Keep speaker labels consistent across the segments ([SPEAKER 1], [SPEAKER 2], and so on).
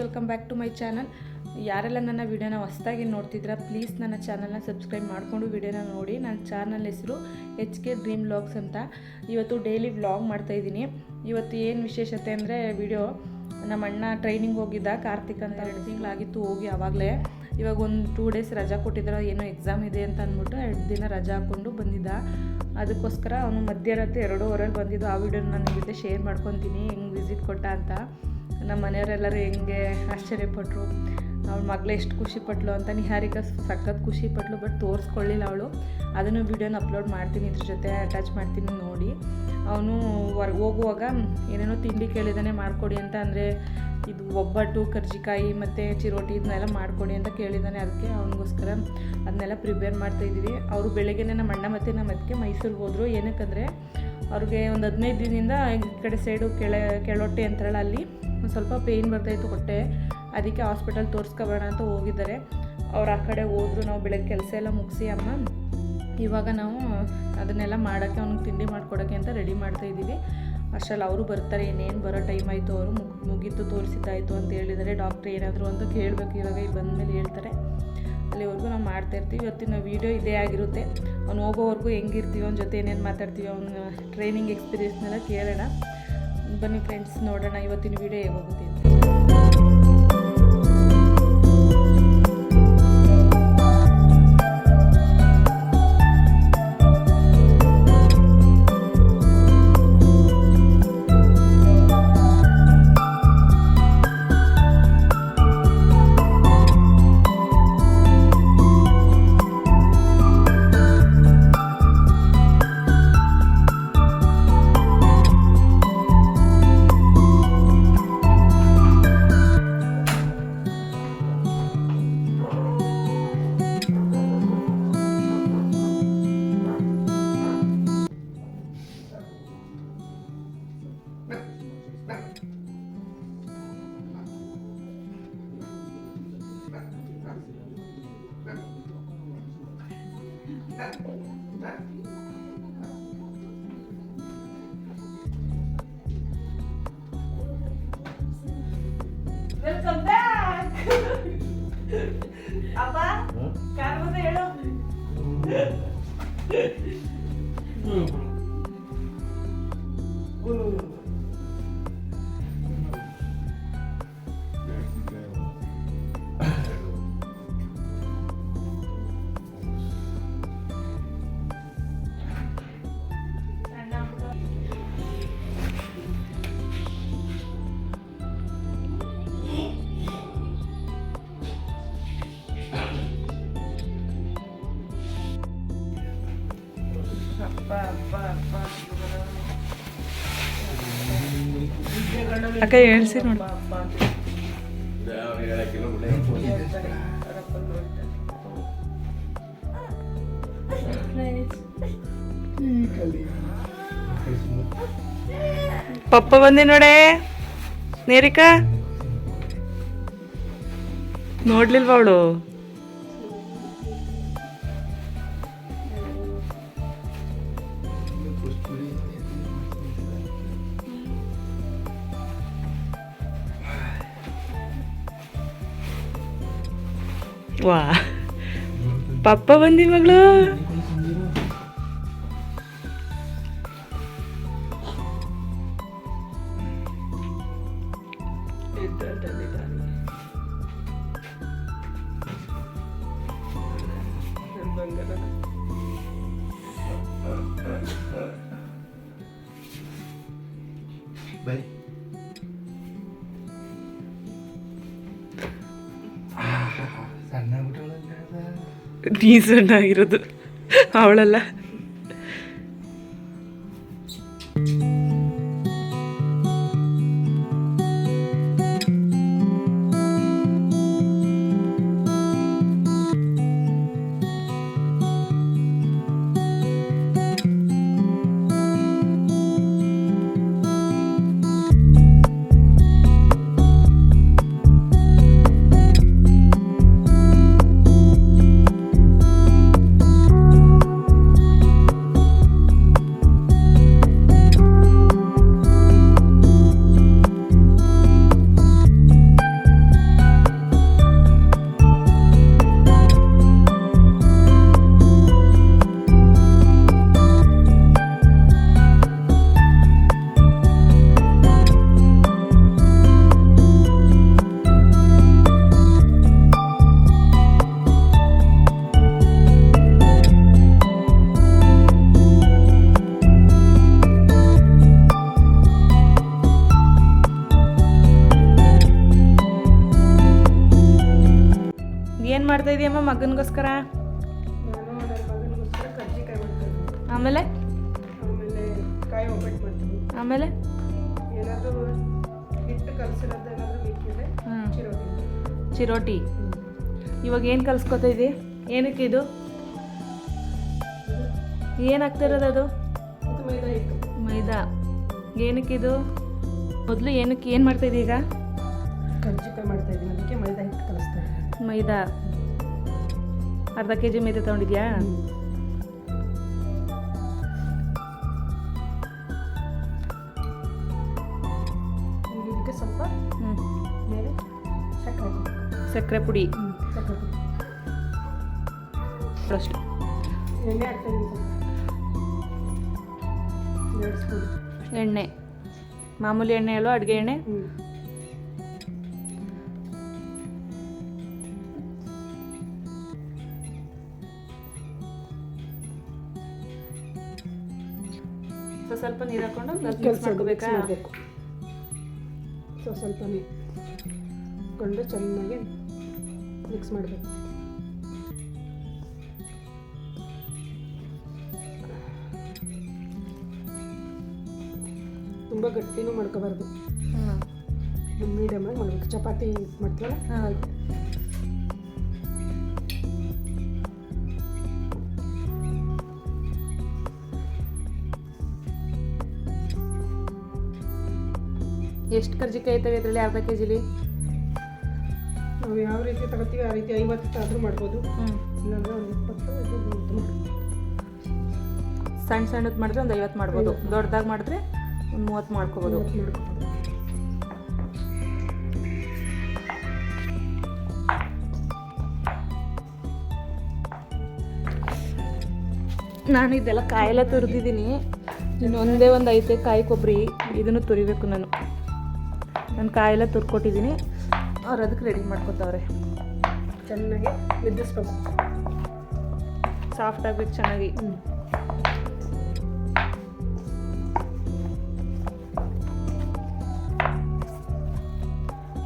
[SPEAKER 1] Welcome back to my channel. ಯಾರೆಲ್ಲ ನನ್ನ ವಿಡಿಯೋನ ಹೊಸದಾಗಿ ನೋಡ್ತಿದ್ದೀರಾ ಪ್ಲೀಸ್ ನನ್ನ ಚಾನಲ್ನ ಸಬ್ಸ್ಕ್ರೈಬ್ ಮಾಡಿಕೊಂಡು ವಿಡಿಯೋನ ನೋಡಿ. ನನ್ನ ಚಾನಲ್ ಹೆಸರು HK ಡ್ರೀಮ್ ವ್ಲಾಗ್ಸ್ ಅಂತ. ಇವತ್ತು ಡೈಲಿ ವ್ಲಾಗ್ ಮಾಡ್ತಾಯಿದ್ದೀನಿ. ಇವತ್ತು ಏನು ವಿಶೇಷತೆ ಅಂದರೆ ವಿಡಿಯೋ ನಮ್ಮ ಅಣ್ಣ ಟ್ರೈನಿಂಗ್ ಹೋಗಿದ್ದ ಕಾರ್ತಿಕ್ ಅಂತ 2 ತಿಂಗಳಾಗಿತ್ತು ಹೋಗಿ. ಆವಾಗಲೇ ಇವಾಗ ಒಂದು 2 ಡೇಸ್ ರಜಾ ಕೊಟ್ಟಿದ್ದಾರೆ, ಏನೋ ಎಕ್ಸಾಮ್ ಇದೆ ಅಂತ ಅಂದ್ಬಿಟ್ಟು 2 ದಿನ ರಜಾ ಹಾಕ್ಕೊಂಡು ಬಂದಿದ್ದ. ಅದಕ್ಕೋಸ್ಕರ ಅವನು ಮಧ್ಯರಾತ್ರಿ 2:15 ಬಂದಿದ್ದು. ಆ ವಿಡಿಯೋನ ನಾನು ನಿಮ್ಮ ಜೊತೆ ಶೇರ್ ಮಾಡ್ಕೊತೀನಿ ಹೆಂಗೆ ವಿಸಿಟ್ ಕೊಟ್ಟ ಅಂತ. ನಮ್ಮ ಮನೆಯವರೆಲ್ಲರೂ ಹೆಂಗೆ ಆಶ್ಚರ್ಯಪಟ್ಟರು, ಅವಳ ಮಗಳು ಎಷ್ಟು ಖುಷಿಪಟ್ಲು ಅಂತ. ನಿಹಾರಿಕಾ ಸಖತ್ ಖುಷಿಪಟ್ಲು, ಬಟ್ ತೋರಿಸ್ಕೊಳ್ಳಿಲ್ಲ ಅವಳು. ಅದನ್ನು ವೀಡಿಯೋನ ಅಪ್ಲೋಡ್ ಮಾಡ್ತೀನಿ, ಇದ್ರ ಜೊತೆ ಅಟ್ಯಾಚ್ ಮಾಡ್ತೀನಿ ನೋಡಿ. ಅವನು ಹೋಗುವಾಗ ಏನೇನೋ ತಿಂಡಿ ಕೇಳಿದಾನೆ ಮಾಡಿಕೊಡಿ ಅಂತ. ಅಂದರೆ ಇದು ಒಬ್ಬಟ್ಟು, ಕರ್ಜಿಕಾಯಿ ಮತ್ತು ಚಿರೋಟಿ ಇದನ್ನೆಲ್ಲ ಮಾಡಿಕೊಡಿ ಅಂತ ಕೇಳಿದ್ದಾನೆ. ಅದಕ್ಕೆ ಅವನಿಗೋಸ್ಕರ ಅದನ್ನೆಲ್ಲ ಪ್ರಿಪೇರ್ ಮಾಡ್ತಾಯಿದ್ದೀವಿ. ಅವರು ಬೆಳಗ್ಗೆನೇ ನಮ್ಮ ಅಣ್ಣ ಮತ್ತು ನಮ್ಮ ಅದಕ್ಕೆ ಮೈಸೂರಿಗೆ ಹೋದರು. ಏನಕ್ಕಂದರೆ ಅವ್ರಿಗೆ ಒಂದು 15 ದಿನದಿಂದ ಈ ಕಡೆ ಸೈಡು ಕೆಳೊಟ್ಟೆ ಅಂತಾರಲ್ಲ, ಅಲ್ಲಿ ಒಂದು ಸ್ವಲ್ಪ ಪೇಯ್ನ್ ಬರ್ತಾಯಿತ್ತು ಹೊಟ್ಟೆ. ಅದಕ್ಕೆ ಹಾಸ್ಪಿಟಲ್ ತೋರಿಸ್ಕೊಬೇಡ ಅಂತ ಹೋಗಿದ್ದಾರೆ. ಅವ್ರು ಆ ಕಡೆ ಹೋದರು. ನಾವು ಬೆಳಗ್ಗೆ ಕೆಲಸ ಎಲ್ಲ ಮುಗಿಸಿ ಅಮ್ಮ ಇವಾಗ ನಾವು ಅದನ್ನೆಲ್ಲ ಮಾಡೋಕ್ಕೆ, ಅವ್ನಿಗೆ ತಿಂಡಿ ಮಾಡಿಕೊಡೋಕ್ಕೆ ಅಂತ ರೆಡಿ ಮಾಡ್ತಾಯಿದ್ದೀವಿ. ಅಷ್ಟರಲ್ಲಿ ಅವರು ಬರ್ತಾರೆ. ಇನ್ನೇನು ಬರೋ ಟೈಮ್ ಆಯಿತು, ಅವರು ಮುಗೀತು ತೋರಿಸಿದ್ದಾಯಿತು ಅಂತ ಹೇಳಿದ್ದಾರೆ. ಡಾಕ್ಟ್ರ್ ಏನಾದರೂ ಅಂತ ಕೇಳಬೇಕು, ಇವಾಗ ಇಲ್ಲಿ ಬಂದಮೇಲೆ ಹೇಳ್ತಾರೆ. ಅಲ್ಲಿವರೆಗೂ ನಾವು ಮಾಡ್ತಾಯಿರ್ತೀವಿ. ಇವತ್ತಿನ ವೀಡಿಯೋ ಇದೇ ಆಗಿರುತ್ತೆ. ಅವ್ನು ಹೋಗೋವರೆಗೂ ಹೆಂಗಿರ್ತೀವಿ, ಅವ್ನ ಜೊತೆ ಏನೇನು ಮಾತಾಡ್ತೀವಿ, ಅವ್ನ ಟ್ರೈನಿಂಗ್ ಎಕ್ಸ್ಪೀರಿಯನ್ಸ್ನೆಲ್ಲ ಕೇಳೋಣ. ಬನ್ನಿ ಫ್ರೆಂಡ್ಸ್, ನೋಡೋಣ ಇವತ್ತಿನ ವೀಡಿಯೋ ಹೇಗೆ ಹೋಗುತ್ತೆ ಅಂತ. ವೆಲ್ಕಮ್ ಬ್ಯಾಕ್ ಅಪ್ಪ. ಕಾರ್ ಬಂದ ಹೇಳು. ಅಕ್ಕ ಹೇಳ್ಸಿ ನೋಡು. ಪಪ್ಪ ಬಂದಿ ನೋಡೆ. ನೇರಿಕಾ ನೋಡ್ಲಿಲ್ವ ಅವಳು? ವಾ, ಪಪ್ಪ ಬಂದಿ ಮಗಳು. ನೀ ಸಣ್ಣಾಗಿರೋದು, ಅವಳಲ್ಲ. ಮಾಡ್ತಾ ಇದೀಯಮ್ಮ ಮಗನಿಗೋಸ್ಕರ?
[SPEAKER 2] ನಾನು ನನ್ನ ಮಗನಿಗೋಸ್ಕರ ಕರ್ಜಿಕಾಯಿ ಮಾಡ್ತೀನಿ.
[SPEAKER 1] ಆಮೇಲೆ
[SPEAKER 2] ಕಾಯಿ ಒಬ್ಬಟ್ಟು ಮಾಡ್ತೀನಿ.
[SPEAKER 1] ಆಮೇಲೆ
[SPEAKER 2] ಏನಾದರೂ ಹಿಟ್ಟು ಕಲಸಿರೋದು ಏನಾದರೂ ಬೇಕಿದ್ರೆ
[SPEAKER 1] ಚಿರೋಟಿ. ಇವಾಗ ಏನು ಕಲಿಸ್ಕೊತಾ ಇದೀಯ? ಏನಕ್ಕೆ ಇದು ಏನಾಗ್ತಿರೋದು? ಅದು
[SPEAKER 2] ಮೈದಾ ಹಿಟ್ಟು.
[SPEAKER 1] ಮೈದಾ. ಏನಕ್ಕೆ ಇದು? ಮೊದಲು ಏನಕ್ಕೆ ಏನು ಮಾಡ್ತಾ ಇದೀಯ ಈಗ?
[SPEAKER 2] ಕರ್ಜಿಕಾಯಿ ಮಾಡ್ತಾ ಇದ್ದೀನಿ, ಅದಕ್ಕೆ ಮೈದಾ ಹಿಟ್ಟು ಕಲಿಸ್ತಾ ಇದ್ದೀನಿ.
[SPEAKER 1] ಮೈದಾ ಅರ್ಧ kg ಮೈದಾ ತೊಗೊಂಡಿದ್ಯಾ?
[SPEAKER 2] ಇದಕ್ಕೆ ಸ್ವಲ್ಪ ಮೇಲೆ
[SPEAKER 1] ಸಕ್ಕರೆ ಪುಡಿ
[SPEAKER 2] ಸಕ್ಕರೆ ಪುಡಿ
[SPEAKER 1] ಅಷ್ಟು.
[SPEAKER 2] ಎಣ್ಣೆ ಹಾಕ್ತಾ ಇದ್ದೀನಿ ಸ್ವಲ್ಪ 2 ಸ್ಪೂನ್
[SPEAKER 1] ಎಣ್ಣೆ. ಮಾಮೂಲಿ ಎಣ್ಣೆ ಅಲ್ವಾ? ಅಡುಗೆ ಎಣ್ಣೆ. ಸ್ವಲ್ಪ ನೀರು ಹಾಕೊಂಡು ಮಾಡ್ಕೋಬೇಕಾ?
[SPEAKER 2] ಸ್ವಲ್ಪ ನೀರು ಹಾಕೊಂಡು ಚೆನ್ನಾಗಿ ಮಿಕ್ಸ್ ಮಾಡಬೇಕು. ತುಂಬ ಗಟ್ಟಿನೂ ಮಾಡ್ಕೋಬಾರ್ದು, ಮೀಡಿಯಮಾಗಿ ಮಾಡಬೇಕು. ಚಪಾತಿ ಮಾಡ್ತೀವಲ್ಲ ಹಾಗೆ.
[SPEAKER 1] ಎಷ್ಟು ಕರ್ಜಿಕಾಯಿ ಐತವೆ ಇದರಲ್ಲಿ? ಅರ್ಧ kg
[SPEAKER 2] ನಾವು ಯಾವ ರೀತಿ ತಗೋತೀವಿ ಆ ರೀತಿ 50 ಆದರೂ ಮಾಡ್ಬೋದು, ಇಲ್ಲಾಂದರೆ ಒಂದು 20 ಮಾಡ್ಬೋದು.
[SPEAKER 1] ಸಣ್ಣ ಸಣ್ಣದು ಮಾಡಿದ್ರೆ ಒಂದು 50 ಮಾಡ್ಬೋದು, ದೊಡ್ಡದಾಗಿ ಮಾಡಿದ್ರೆ ಒಂದು 30 ಮಾಡ್ಕೋಬೋದು. ನಾನು ಇದೆಲ್ಲ ಕಾಯೆಲ್ಲ ತುರಿದಿದ್ದೀನಿ. ಇನ್ನೊಂದೇ ಒಂದು ಐತೆ ಕಾಯಿ ಕೊಬ್ಬರಿ, ಇದನ್ನು ತುರಿಬೇಕು. ನಾನು ಕಾಯೆಲ್ಲ ತುರ್ಕೊಟ್ಟಿದ್ದೀನಿ. ಅವ್ರು ಅದಕ್ಕೆ ರೆಡಿ ಮಾಡ್ಕೊತಾವ್ರೆ.
[SPEAKER 2] ಚೆನ್ನಾಗಿ ಮಿದ್ದಿಸ್ಬೇಕು,
[SPEAKER 1] ಸಾಫ್ಟ್ ಆಗಬೇಕು ಚೆನ್ನಾಗಿ.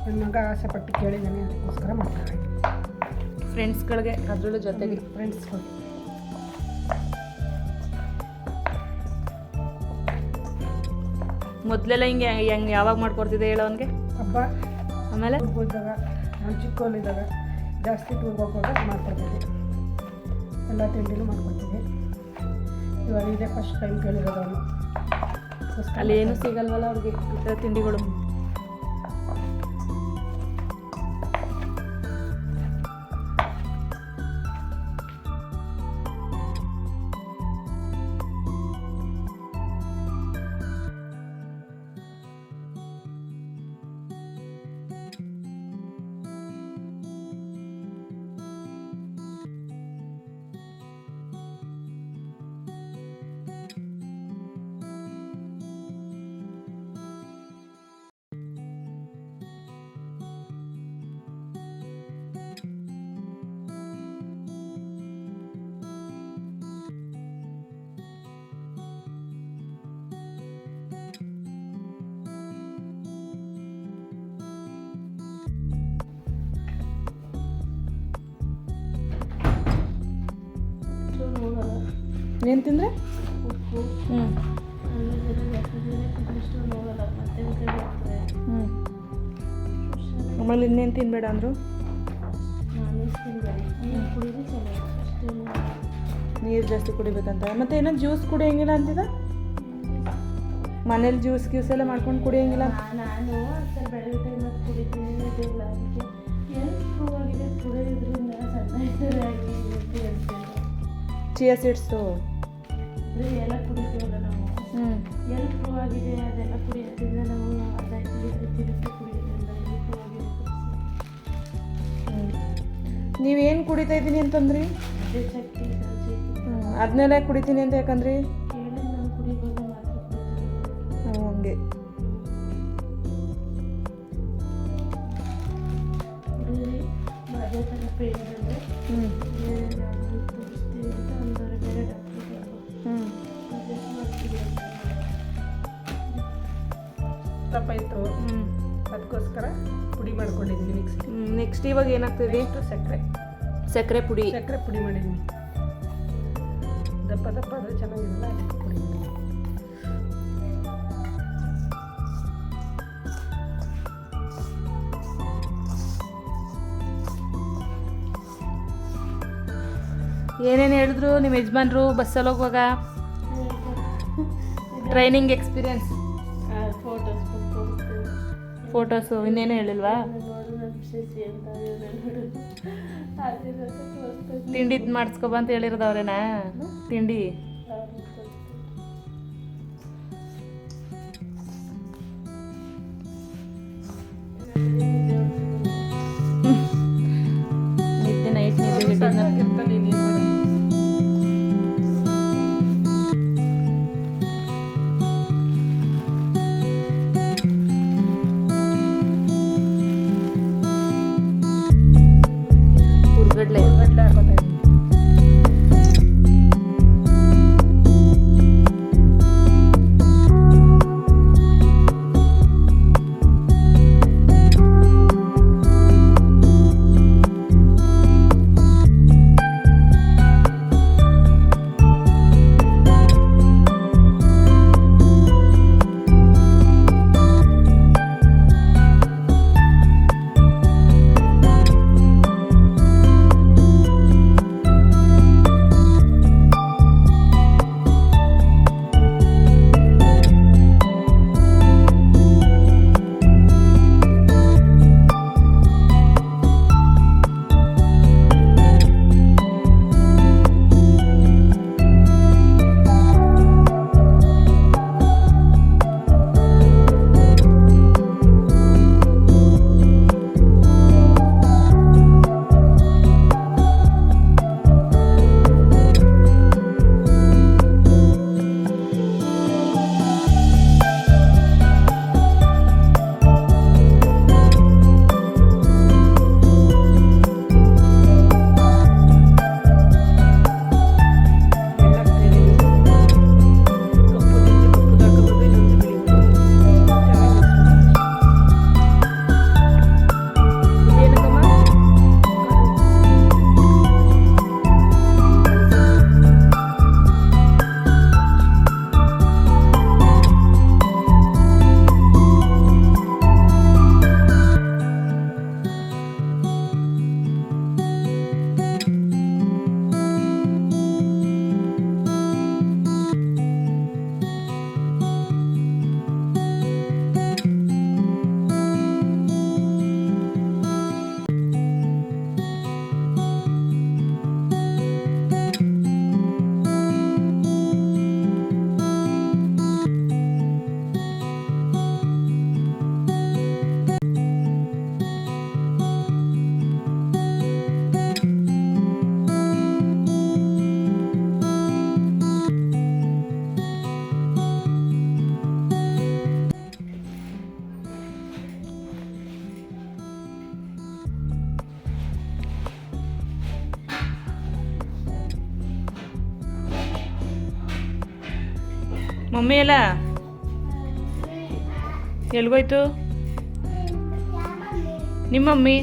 [SPEAKER 2] ನನ್ನ ಮಗ ಆಸೆ ಪಟ್ಟು ಕೇಳಿದ್ದಾನೆ, ಅದಕ್ಕೋಸ್ಕರ ಮಾಡ್ತಾರೆ.
[SPEAKER 1] ಫ್ರೆಂಡ್ಸ್ಗಳಿಗೆ, ಅದರಲ್ಲೂ ಜೊತೆಗೆ
[SPEAKER 2] ಫ್ರೆಂಡ್ಸ್ಗಳು.
[SPEAKER 1] ಮೊದಲೆಲ್ಲ ಹಿಂಗೆ ಯಾವಾಗ ಮಾಡ್ಕೊಡ್ತಿದ್ದೆ ಹೇಳೋ ಅವನಿಗೆ?
[SPEAKER 2] ಹಬ್ಬ
[SPEAKER 1] ಆಮೇಲೆ
[SPEAKER 2] ಹೋದಾಗ, ನಾನು ಚಿಕ್ಕವನಿದ್ದಾಗ ಜಾಸ್ತಿ ಟೂರ್ಗೆ ಹೋಗುವಾಗ ಮಾಡ್ಕೊಡ್ತಿದ್ದೆ. ಎಲ್ಲ ತಿಂಡಿನೂ ಮಾಡ್ಕೊಡ್ತಿದ್ದೆ. ಇವಾಗ ಇದೇ ಫಸ್ಟ್ ಟೈಮ್ ಕೇಳಿರೋದು ಅವನು.
[SPEAKER 1] ಅಲ್ಲಿ ಏನೂ ಸಿಗಲ್ವಲ್ಲ ಅವ್ರಿಗೆ ಈ ಥರ ತಿಂಡಿಗಳು. ಏನು ತಿಂದರೆ? ಆಮೇಲೆ ಇನ್ನೇನು ತಿನ್ಬೇಡ ಅಂದರು? ನೀರು ಜಾಸ್ತಿ ಕುಡಿಬೇಕಂತ. ಮತ್ತೆ ಏನೋ ಜ್ಯೂಸ್ ಕುಡಿಯೋಂಗಿಲ್ಲ ಅಂತಿದ್ದ? ಮನೇಲಿ ಜ್ಯೂಸ್ ಎಲ್ಲ ಮಾಡ್ಕೊಂಡು ಕುಡಿಯೋಂಗಿಲ್ಲ?
[SPEAKER 3] ನಾನು ಬೆಳಗ್ಗೆ ಟೈಮಲ್ಲಿ ಕುಡಿತೀನಿ, ಇದೆಲ್ಲ ಅದಕ್ಕೆ ಎಲ್ಪ್ ಆಗಿದೆ ಕುಡಿಯೋದ್ರಿಂದ
[SPEAKER 1] ಚಿಯಾ ಸೀಡ್ಸು
[SPEAKER 3] ಎಲ್ಲ ಕುಡಿತೀವಲ್ಲ ನಾವು, ಎಲ್ಪ್ ಆಗಿದೆ ಅದೆಲ್ಲ ಕುಡಿಯೋದ್ರಿಂದ ನಾವು ತಿರುಗಿ ಕುಡಿಯೋದ್ರಿಂದ ಎಲ್ಪ್ ಆಗಿದೆ.
[SPEAKER 1] ನೀವೇನು ಕುಡಿತಾ ಇದ್ದೀನಿ ಅಂತಂದ್ರಿ?
[SPEAKER 3] ಅದೇ ಶಕ್ತಿ
[SPEAKER 1] ಅದನ್ನೆಲ್ಲ ಕುಡಿತೀನಿ ಅಂತ ಯಾಕಂದ್ರಿ?
[SPEAKER 3] ಕೇಳಿ ನಾನು ಕುಡಿಬೋದು ಮಾತ್ರ ಕುಡಿತೀನಿ.
[SPEAKER 1] ಹಂಗೆ
[SPEAKER 3] ಕುಡಿದ್ರಿ ಅದೇ ಥರ ಪೇನ್ ಬಂದರೆ ತೋರಿಸ್ತೀವಿ ಅಂತ ಅಂದವ್ರೆ ಬೇರೆ ಡಾಕ್ಟ್ರಿಗೆ. ಅಡ್ಜಸ್ಟ್ ಮಾಡ್ತೀವಿ ಅಂತ
[SPEAKER 2] ತಪ್ಪಾಯಿತು, ಅದಕ್ಕೋಸ್ಕರ ಪುಡಿ ಮಾಡ್ಕೊಂಡಿದ್ದೀನಿ ಮಿಕ್ಸಿ.
[SPEAKER 1] ನೆಕ್ಸ್ಟ್ ಇವಾಗ ಏನಾಗ್ತಿದೆ? ಸಕ್ಕರೆ ಪುಡಿ.
[SPEAKER 2] ಸಕ್ಕರೆ ಪುಡಿ ಮಾಡಿದ್ದೀನಿ. ದಪ್ಪ ದಪ್ಪ ಆದರೆ ಚೆನ್ನಾಗಿರಲ್ಲ, ಅದಕ್ಕೆ ಪುಡಿ ಮಾಡಿದ್ದೀನಿ.
[SPEAKER 1] ಏನೇನು ಹೇಳಿದ್ರು ನಿಮ್ಮ ಯಜಮಾನ್ರು ಬಸ್ಸಲ್ಲಿ ಹೋಗುವಾಗ? ಟ್ರೈನಿಂಗ್ ಎಕ್ಸ್ಪೀರಿಯನ್ಸ್, ಫೋಟೋಸು, ಇನ್ನೇನು ಹೇಳಿಲ್ವಾ? ತಿಂಡಿ ಮಾಡಿಸ್ಕೊಬ ಅಂತ ಹೇಳಿರೋದವ್ರೇನಾ? ತಿಂಡಿ ನಿದ್ದೆ ನೈಟ್ ನಿದ್ದೆ ಹುರ್ಗಡ್ಲೆ
[SPEAKER 2] ಗಡ್ಡೆ ಹಾಕೋತಾ ಇದ್ದೀನಿ.
[SPEAKER 1] ಮಮ್ಮಿ ಎಲ್ಲ ಎಲ್ಗೋಯ್ತು? ನಿಮ್ಮ ಮಮ್ಮಿ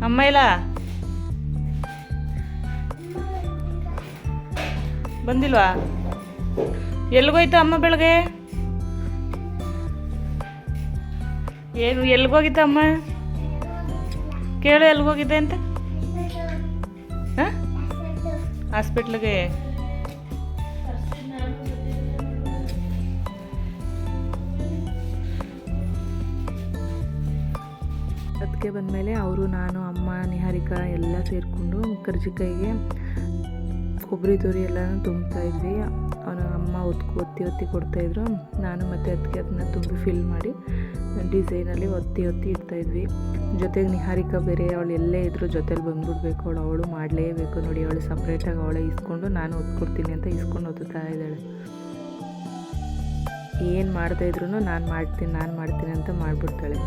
[SPEAKER 1] ಅಮ್ಮ ಎಲ್ಲ ಬಂದಿಲ್ವಾ? ಎಲ್ಗೋಯ್ತು ಅಮ್ಮ ಬೆಳಗ್ಗೆ? ಏನು ಎಲ್ಗೋಗಿದ್ದ ಅಮ್ಮ? ಕೇಳು ಎಲ್ಗೋಗಿದ್ದೆ ಅಂತ. ಹಾಂ, ಹಾಸ್ಪಿಟ್ಲಿಗೆ. ಅದಕ್ಕೆ ಬಂದಮೇಲೆ ಅವರು, ನಾನು, ಅಮ್ಮ, ನಿಹಾರಿಕಾ ಎಲ್ಲ ಸೇರಿಕೊಂಡು ಕರ್ಜಿಕಾಯಿಗೆ ಕೊಬ್ಬರಿ ತುರಿ ಎಲ್ಲನೂ ತುಂಬ್ತಾಯಿದ್ವಿ. ಅವನ ಅಮ್ಮ ಒತ್ತಿ ಕೊಡ್ತಾಯಿದ್ರು. ನಾನು ಮತ್ತು ಅದಕ್ಕೆ ಅದನ್ನ ತುಂಬಿ ಫಿಲ್ ಮಾಡಿ ಡಿಸೈನಲ್ಲಿ ಒತ್ತಿ ಇಡ್ತಾಯಿದ್ವಿ. ಜೊತೆಗೆ ನಿಹಾರಿಕಾ ಬೇರೆ, ಅವಳು ಎಲ್ಲೇ ಇದ್ದರೂ ಜೊತೇಲಿ ಬಂದ್ಬಿಡ್ಬೇಕು, ಅವಳು ಮಾಡಲೇಬೇಕು ನೋಡಿ. ಅವಳು ಸಪ್ರೇಟಾಗಿ ಅವಳೇ ಇಸ್ಕೊಂಡು ನಾನು ಒತ್ಕೊಡ್ತೀನಿ ಅಂತ ಇಸ್ಕೊಂಡು ಒತ್ತಾ ಇದ್ದಾಳೆ. ಏನು ಮಾಡ್ತಾಯಿದ್ರು ನಾನು ಮಾಡ್ತೀನಿ ಅಂತ ಮಾಡಿಬಿಡ್ತಾಳೆ.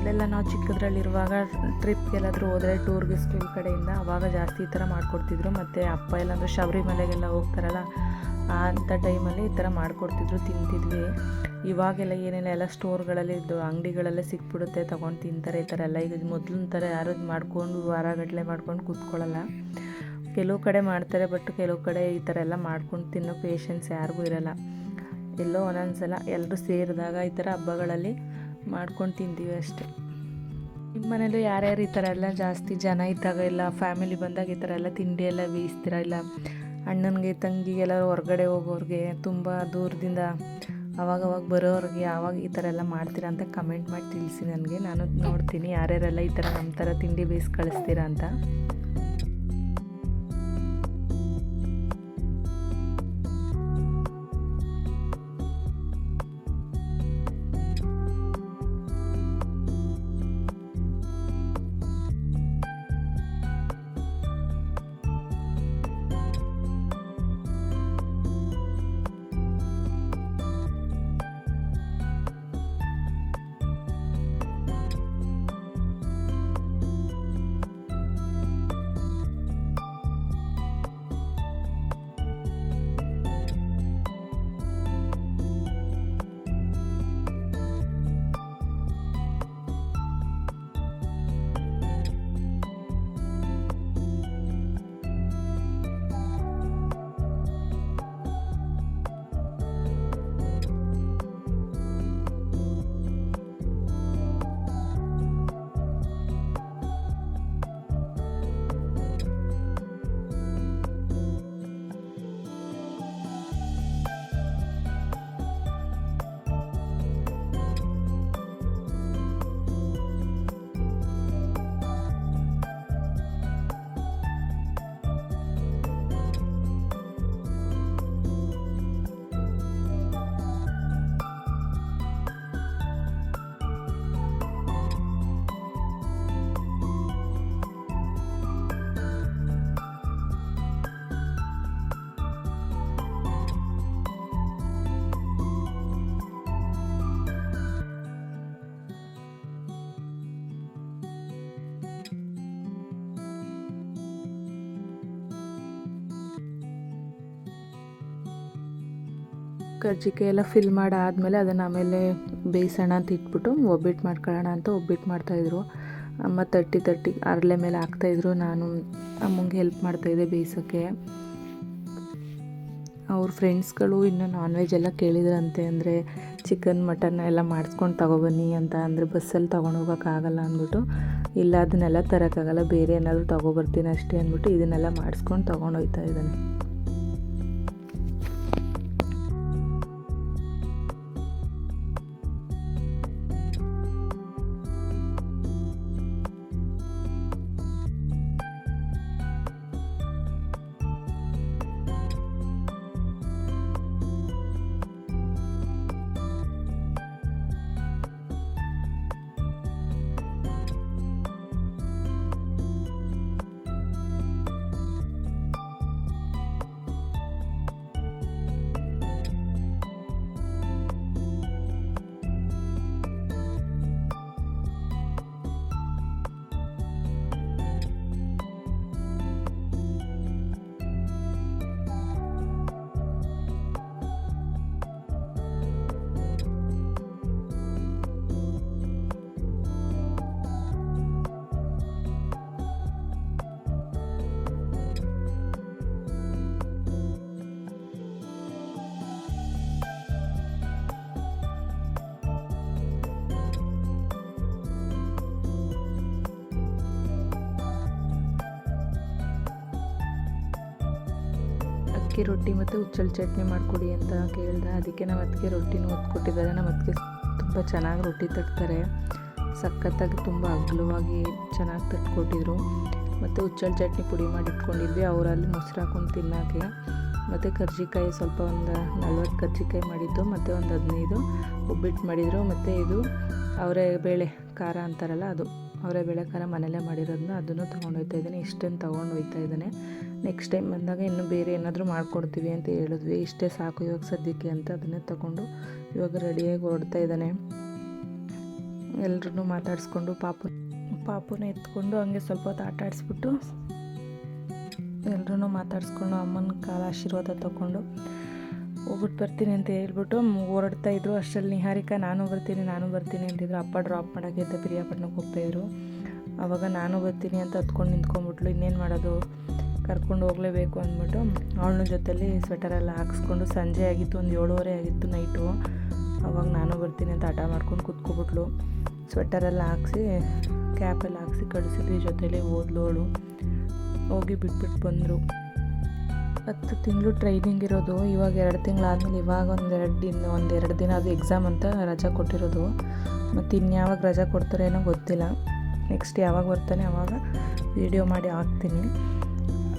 [SPEAKER 1] ಮೊದಲೆಲ್ಲ ನಾವು ಚಿಕ್ಕದ್ರಲ್ಲಿರುವಾಗ ಟ್ರಿಪ್ಗೆಲ್ಲಾದರೂ ಹೋದರೆ ಟೂರ್ಗೆ ಸ್ಕೂಲ್ ಕಡೆಯಿಂದ ಆವಾಗ ಜಾಸ್ತಿ ಈ ಥರ ಮಾಡಿಕೊಡ್ತಿದ್ರು. ಮತ್ತು ಅಪ್ಪ ಎಲ್ಲಾದರೂ ಶಬರಿಮಲೆಗೆಲ್ಲ ಹೋಗ್ತಾರಲ್ಲ ಅಂಥ ಟೈಮಲ್ಲಿ ಈ ಥರ ಮಾಡಿಕೊಡ್ತಿದ್ರು, ತಿಂತಿದ್ವಿ. ಇವಾಗೆಲ್ಲ ಏನಿಲ್ಲ, ಎಲ್ಲ ಸ್ಟೋರ್ಗಳಲ್ಲಿ ಅಂಗಡಿಗಳಲ್ಲೇ ಸಿಕ್ಬಿಡುತ್ತೆ, ತೊಗೊಂಡು ತಿಂತಾರೆ ಈ ಥರ ಎಲ್ಲ. ಈಗ ಮೊದಲಿನ ಥರ ಯಾರು ಮಾಡ್ಕೊಂಡು ವಾರಗಟ್ಟಲೆ ಮಾಡ್ಕೊಂಡು ಕೂತ್ಕೊಳ್ಳಲ್ಲ. ಕೆಲವು ಕಡೆ ಮಾಡ್ತಾರೆ, ಬಟ್ ಕೆಲವು ಕಡೆ ಈ ಥರ ಎಲ್ಲ ಮಾಡ್ಕೊಂಡು ತಿನ್ನೋ ಪೇಷನ್ಸ್ ಯಾರಿಗೂ ಇರೋಲ್ಲ. ಎಲ್ಲೋ ಒಂದೊಂದು ಸಲ ಎಲ್ಲರೂ ಸೇರಿದಾಗ ಈ ಥರ ಹಬ್ಬಗಳಲ್ಲಿ ಮಾಡ್ಕೊಂಡು ತಿಂತೀವಿ ಅಷ್ಟೇ. ನಿಮ್ಮ ಮನೇಲೂ ಯಾರ್ಯಾರು ಈ ಥರ ಎಲ್ಲ ಜಾಸ್ತಿ ಜನ ಇದ್ದಾಗ ಇಲ್ಲ ಫ್ಯಾಮಿಲಿ ಬಂದಾಗ ಈ ಥರ ಎಲ್ಲ ತಿಂಡಿ ಎಲ್ಲ ಬೇಯಿಸ್ತೀರ? ಇಲ್ಲ ಅಣ್ಣನಿಗೆ ತಂಗಿಗೆಲ್ಲ ಹೊರಗಡೆ ಹೋಗೋರಿಗೆ, ತುಂಬ ದೂರದಿಂದ ಅವಾಗವಾಗ ಬರೋರಿಗೆ ಯಾವಾಗ ಈ ಥರ ಎಲ್ಲ ಮಾಡ್ತೀರಾ ಅಂತ ಕಮೆಂಟ್ ಮಾಡಿ ತಿಳಿಸಿ ನನಗೆ. ನಾನು ನೋಡ್ತೀನಿ ಯಾರ್ಯಾರೆಲ್ಲ ಈ ಥರ ನಮ್ಮ ಥರ ತಿಂಡಿ ಬೇಯಿಸಿ ಕಳಿಸ್ತೀರಾ ಅಂತ. ಕರ್ಜಿಕಾಯಿ ಎಲ್ಲ ಫಿಲ್ ಮಾಡಾದಮೇಲೆ ಅದನ್ನು ಆಮೇಲೆ ಬೇಯಿಸೋಣ ಅಂತ ಇಟ್ಬಿಟ್ಟು ಒಬ್ಬಟ್ಟು ಮಾಡ್ಕೊಳ್ಳೋಣ ಅಂತ ಒಬ್ಬಟ್ಟು ಮಾಡ್ತಾಯಿದ್ರು. ಅಮ್ಮ ತಟ್ಟಿ ಅರಳೆ ಮೇಲೆ ಹಾಕ್ತಾಯಿದ್ರು. ನಾನು ಅಮ್ಮಂಗೆ ಹೆಲ್ಪ್ ಮಾಡ್ತಾಯಿದ್ದೆ ಬೇಯಿಸೋಕ್ಕೆ. ಅವ್ರ ಫ್ರೆಂಡ್ಸ್ಗಳು ಇನ್ನೂ ನಾನ್ ವೆಜ್ ಎಲ್ಲ ಕೇಳಿದ್ರಂತೆ, ಅಂದರೆ ಚಿಕನ್ ಮಟನ್ ಎಲ್ಲ ಮಾಡಿಸ್ಕೊಂಡು ತಗೊಬನ್ನಿ ಅಂತ. ಅಂದರೆ ಬಸ್ಸಲ್ಲಿ ತೊಗೊಂಡು ಹೋಗೋಕ್ಕಾಗಲ್ಲ ಅಂದ್ಬಿಟ್ಟು, ಇಲ್ಲ ಅದನ್ನೆಲ್ಲ ತರೋಕ್ಕಾಗಲ್ಲ, ಬೇರೆ ಏನಾದರೂ ತೊಗೊಬರ್ತೀನಿ ಅಷ್ಟೇ ಅಂದ್ಬಿಟ್ಟು ಇದನ್ನೆಲ್ಲ ಮಾಡಿಸ್ಕೊಂಡು ತೊಗೊಂಡು ಹೋಗ್ತಾ ಇದ್ದಾನೆ. ಅಕ್ಕಿ ರೊಟ್ಟಿ ಮತ್ತು ಹುಚ್ಚಳ ಚಟ್ನಿ ಮಾಡಿಕೊಡಿ ಅಂತ ಕೇಳಿದೆ. ಅದಕ್ಕೆ ನಮ್ಮ ಅತ್ತಿಗೆ ರೊಟ್ಟಿನೂ ಒತ್ಕೊಟ್ಟಿದ್ದಾರೆ. ನಮ್ಮ ಅತ್ತಿಗೆ ತುಂಬ ಚೆನ್ನಾಗಿ ರೊಟ್ಟಿ ತಟ್ತಾರೆ, ಸಖತ್ತಾಗಿ ತುಂಬ ಅಗಲವಾಗಿ ಚೆನ್ನಾಗಿ ತಟ್ಕೊಟ್ಟಿದ್ರು. ಮತ್ತು ಹುಚ್ಚಳ ಚಟ್ನಿ ಪುಡಿ ಮಾಡಿ ಇಟ್ಕೊಂಡಿದ್ವಿ, ಅವರಲ್ಲಿ ಮೊಸರು ಹಾಕೊಂಡು ತಿನ್ನೋಕ್ಕೆ. ಮತ್ತು ಕರ್ಜಿಕಾಯಿ ಸ್ವಲ್ಪ ಒಂದು 40 ಕರ್ಜಿಕಾಯಿ ಮಾಡಿದ್ದು, ಮತ್ತು ಒಂದು 15 ಒಬ್ಬಟ್ಟು ಮಾಡಿದರು. ಮತ್ತು ಇದು ಅವರೇ ಬೇಳೆ ಖಾರ ಅಂತಾರಲ್ಲ, ಅದು ಅವರೇ ಬೇಳೆ ಖಾರ ಮನೇಲೇ ಮಾಡಿರೋದನ್ನ ಅದನ್ನು ತೊಗೊಂಡು ಹೋಗ್ತಾ ಇದ್ದಾನೆ. ಇಷ್ಟನ್ನು ತೊಗೊಂಡು ಹೋಗ್ತಾ ಇದ್ದಾನೆ. ನೆಕ್ಸ್ಟ್ ಟೈಮ್ ಬಂದಾಗ ಇನ್ನೂ ಬೇರೆ ಏನಾದರೂ ಮಾಡಿಕೊಡ್ತೀವಿ ಅಂತ ಹೇಳಿದ್ವಿ. ಇಷ್ಟೇ ಸಾಕು ಇವಾಗ ಸದ್ಯಕ್ಕೆ ಅಂತ ಅದನ್ನೇ ತೊಗೊಂಡು ಇವಾಗ ರೆಡಿಯಾಗಿ ಹೊರಡ್ತಾ ಇದ್ದಾನೆ. ಎಲ್ರೂ ಮಾತಾಡಿಸ್ಕೊಂಡು ಪಾಪುನ ಎತ್ಕೊಂಡು ಹಂಗೆ ಸ್ವಲ್ಪ ಹೊತ್ತು ಆಟ ಆಡಿಸ್ಬಿಟ್ಟು ಎಲ್ಲರೂ ಮಾತಾಡಿಸ್ಕೊಂಡು ಅಮ್ಮನ ಕಾಲ ಆಶೀರ್ವಾದ ತೊಗೊಂಡು ಹೋಗ್ಬಿಟ್ಟು ಬರ್ತೀನಿ ಅಂತ ಹೇಳ್ಬಿಟ್ಟು ಓಡಾಡ್ತಾಯಿದ್ರು. ಅಷ್ಟರಲ್ಲಿ ನಿಹಾರಿಕಾ ನಾನು ಬರ್ತೀನಿ ಅಂತಿದ್ರು. ಅಪ್ಪ ಡ್ರಾಪ್ ಮಾಡೋಕ್ಕೆ ಅಂತ ಪಿರಿಯಾಪಟ್ಟಣಕ್ಕೆ ಹೋಗ್ತಾಯಿದ್ರು. ಆವಾಗ ನಾನು ಬರ್ತೀನಿ ಅಂತ ಹತ್ಕೊಂಡು ನಿಂತ್ಕೊಂಡ್ಬಿಟ್ಲು. ಇನ್ನೇನು ಮಾಡೋದು, ಕರ್ಕೊಂಡು ಹೋಗಲೇಬೇಕು ಅಂದ್ಬಿಟ್ಟು ಅವಳ ಜೊತೆಲಿ ಸ್ವೆಟರೆಲ್ಲ ಹಾಕ್ಸ್ಕೊಂಡು ಸಂಜೆ ಆಗಿತ್ತು, ಒಂದು 7:30 ಆಗಿತ್ತು ನೈಟು. ಆವಾಗ ನಾನು ಬರ್ತೀನಿ ಅಂತ ಹಠ ಮಾಡ್ಕೊಂಡು ಕೂತ್ಕೊಬಿಟ್ಲು. ಸ್ವೆಟರೆಲ್ಲ ಹಾಕ್ಸಿ ಕ್ಯಾಪೆಲ್ಲ ಹಾಕ್ಸಿ ಕಳಿಸಿದ್ವಿ. ಜೊತೆಲಿ ಓದ್ಲೋಳು ಹೋಗಿ ಬಿಟ್ಬಿಟ್ಟು ಬಂದರು. 10 ತಿಂಗಳು ಟ್ರೈನಿಂಗ್ ಇರೋದು. ಇವಾಗ 2 ತಿಂಗಳಾದಮೇಲೆ ಇವಾಗ ಒಂದೆರಡು ದಿನ ಅದು ಎಕ್ಸಾಮ್ ಅಂತ ರಜಾ ಕೊಟ್ಟಿರೋದು. ಮತ್ತು ಇನ್ಯಾವಾಗ ರಜಾ ಕೊಡ್ತಾರೇನೋ ಗೊತ್ತಿಲ್ಲ. ನೆಕ್ಸ್ಟ್ ಯಾವಾಗ ಬರ್ತಾನೆ ಆವಾಗ ವೀಡಿಯೋ ಮಾಡಿ ಹಾಕ್ತೀನಿ.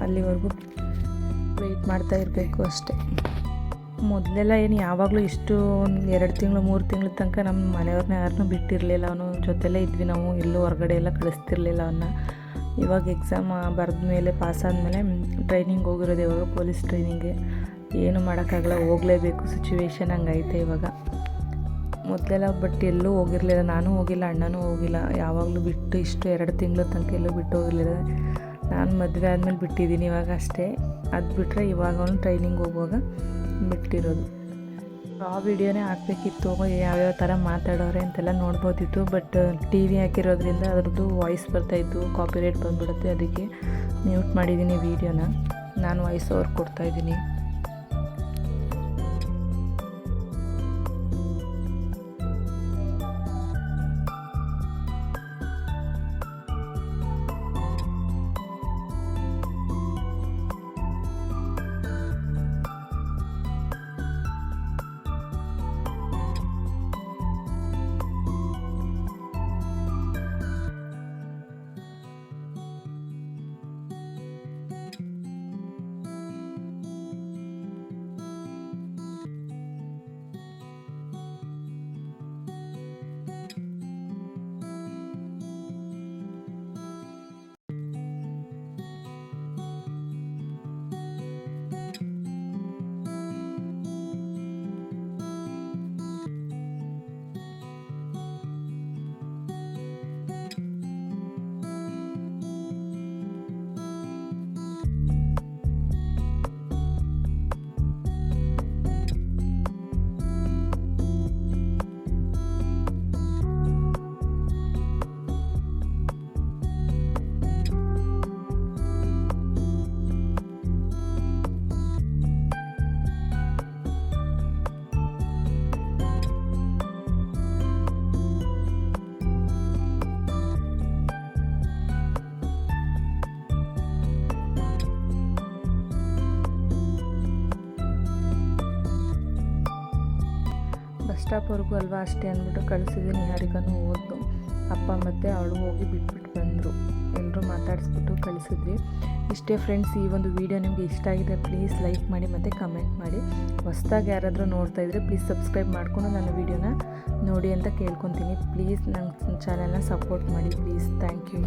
[SPEAKER 1] ಅಲ್ಲಿವರೆಗೂ ವೆಯ್ಟ್ ಮಾಡ್ತಾ ಇರಬೇಕು ಅಷ್ಟೆ. ಮೊದಲೆಲ್ಲ ಏನು ಯಾವಾಗಲೂ ಇಷ್ಟು ಒಂದು 2 ತಿಂಗಳು 3 ತಿಂಗಳ ತನಕ ನಮ್ಮ ಮನೆಯವ್ರನ್ನ ಯಾರನ್ನೂ ಬಿಟ್ಟಿರಲಿಲ್ಲ. ಅವನು ಜೊತೆಲೇ ಇದ್ವಿ ನಾವು, ಎಲ್ಲೂ ಹೊರಗಡೆ ಎಲ್ಲ ಕಳಿಸ್ತಿರ್ಲಿಲ್ಲ ಅವನ್ನ. ಇವಾಗ ಎಕ್ಸಾಮ್ ಬರೆದ ಮೇಲೆ ಪಾಸ್ ಆದಮೇಲೆ ಟ್ರೈನಿಂಗ್ ಹೋಗಿರೋದು. ಇವಾಗ ಪೊಲೀಸ್ ಟ್ರೈನಿಂಗ್ಗೆ ಏನು ಮಾಡೋಕ್ಕಾಗಲ್ಲ, ಹೋಗಲೇಬೇಕು, ಸಿಚುವೇಶನ್ ಹಂಗೈತೆ ಇವಾಗ. ಮೊದಲೆಲ್ಲ ಬಟ್ ಎಲ್ಲೂ ಹೋಗಿರಲಿಲ್ಲ, ನಾನು ಹೋಗಿಲ್ಲ, ಅಣ್ಣನೂ ಹೋಗಿಲ್ಲ. ಯಾವಾಗಲೂ ಬಿಟ್ಟು ಇಷ್ಟು 2 ತಿಂಗಳ ತನಕ ಎಲ್ಲೂ ಬಿಟ್ಟು ಹೋಗಿರಲಿಲ್ಲ. ನಾನು ಮದುವೆ ಆದಮೇಲೆ ಬಿಟ್ಟಿದ್ದೀನಿ ಇವಾಗ ಅಷ್ಟೇ. ಅದು ಬಿಟ್ಟರೆ ಇವಾಗ ಅವನು ಟ್ರೈನಿಂಗ್ ಹೋಗುವಾಗ ಬಿಟ್ಟಿರೋದು. ಆ ವಿಡಿಯೋನೇ ಹಾಕಬೇಕಿತ್ತು, ಯಾವ್ಯಾವ ಥರ ಮಾತಾಡೋರೆ ಅಂತೆಲ್ಲ ನೋಡ್ಬೋದಿತ್ತು. ಬಟ್ TV ಹಾಕಿರೋದ್ರಿಂದ ಅದ್ರದ್ದು ವಾಯ್ಸ್ ಬರ್ತಾಯಿತ್ತು, ಕಾಪಿರೈಟ್ ಬಂದುಬಿಡುತ್ತೆ. ಅದಕ್ಕೆ ಮ್ಯೂಟ್ ಮಾಡಿದ್ದೀನಿ ವೀಡಿಯೋನ. ನಾನು ವಾಯ್ಸ್ ಓವರ್ ಕೊಡ್ತಾಯಿದ್ದೀನಿ. ಸ್ಟಾಪ್ವರೆಗೂ ಅಲ್ವಾ ಅಷ್ಟೇ ಅಂದ್ಬಿಟ್ಟು ಕಳಿಸಿದ್ದೀನಿ. ನಿಹಾರಿಕಾನು ಓದ್ಲು. ಅಪ್ಪ ಮತ್ತು ಅವಳು ಹೋಗಿ ಬಿಟ್ಬಿಟ್ಟು ಬಂದರು. ಎಲ್ಲರೂ ಮಾತಾಡಿಸ್ಬಿಟ್ಟು ಕಳಿಸಿದ್ವಿ. ಇಷ್ಟೇ ಫ್ರೆಂಡ್ಸ್, ಈ ಒಂದು ವಿಡಿಯೋ ನಿಮಗೆ ಇಷ್ಟ ಆಗಿದೆ ಪ್ಲೀಸ್ ಲೈಕ್ ಮಾಡಿ ಮತ್ತು ಕಮೆಂಟ್ ಮಾಡಿ. ಹೊಸ್ದಾಗಿ ಯಾರಾದರೂ ನೋಡ್ತಾಯಿದ್ರೆ ಪ್ಲೀಸ್ ಸಬ್ಸ್ಕ್ರೈಬ್ ಮಾಡಿಕೊಂಡು ನನ್ನ ವೀಡಿಯೋನ ನೋಡಿ ಅಂತ ಕೇಳ್ಕೊತೀನಿ. ಪ್ಲೀಸ್ ನನ್ನ ಚಾನಲ್ನ ಸಪೋರ್ಟ್ ಮಾಡಿ ಪ್ಲೀಸ್. Thank you.